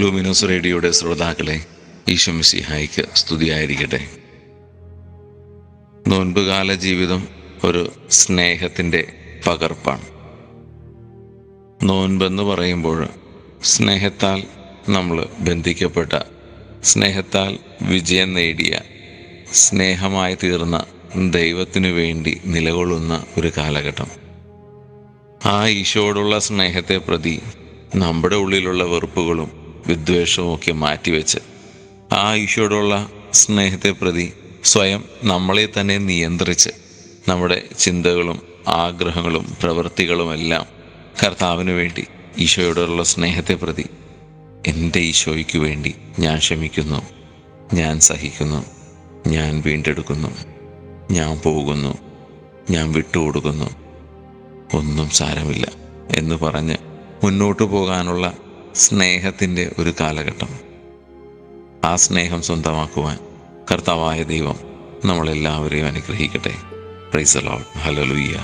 ലൂമിനോസ് റേഡിയോയുടെ ശ്രോതാക്കളെ, ഈശോ മിശിഹായ്ക്ക് സ്തുതിയായിരിക്കട്ടെ. നോൻപുകാല ജീവിതം ഒരു സ്നേഹത്തിൻ്റെ പകർപ്പാണ്. നോൻപെന്ന് പറയുമ്പോൾ സ്നേഹത്താൽ നമ്മൾ ബന്ധിക്കപ്പെട്ട, സ്നേഹത്താൽ വിജയം നേടിയ, സ്നേഹമായി തീർന്ന ദൈവത്തിനു വേണ്ടി നിലകൊള്ളുന്ന ഒരു കാലഘട്ടം. ആ ഈശോയോടുള്ള സ്നേഹത്തെ പ്രതി നമ്മുടെ ഉള്ളിലുള്ള വെറുപ്പുകളും വിദ്വേഷവും ഒക്കെ മാറ്റിവെച്ച് ആ ഈശോയോടുള്ള സ്നേഹത്തെ പ്രതി സ്വയം നമ്മളെ തന്നെ നിയന്ത്രിച്ച് നമ്മുടെ ചിന്തകളും ആഗ്രഹങ്ങളും പ്രവൃത്തികളുമെല്ലാം കർത്താവിന് വേണ്ടി, ഈശോയോടുള്ള സ്നേഹത്തെ പ്രതി എൻ്റെ ഈശോയ്ക്ക് വേണ്ടി ഞാൻ ക്ഷമിക്കുന്നു, ഞാൻ സഹിക്കുന്നു, ഞാൻ വീണ്ടെടുക്കുന്നു, ഞാൻ പോകുന്നു, ഞാൻ വിട്ടുകൊടുക്കുന്നു, ഒന്നും സാരമില്ല എന്ന് പറഞ്ഞ് മുന്നോട്ടു പോകാനുള്ള സ്നേഹത്തിൻ്റെ ഒരു കാലഘട്ടം. ആ സ്നേഹം സ്വന്തമാക്കുവാൻ കർത്താവായ ദൈവം നമ്മളെല്ലാവരെയും അനുഗ്രഹിക്കട്ടെ. Praise the Lord. ഹല്ലേലൂയ.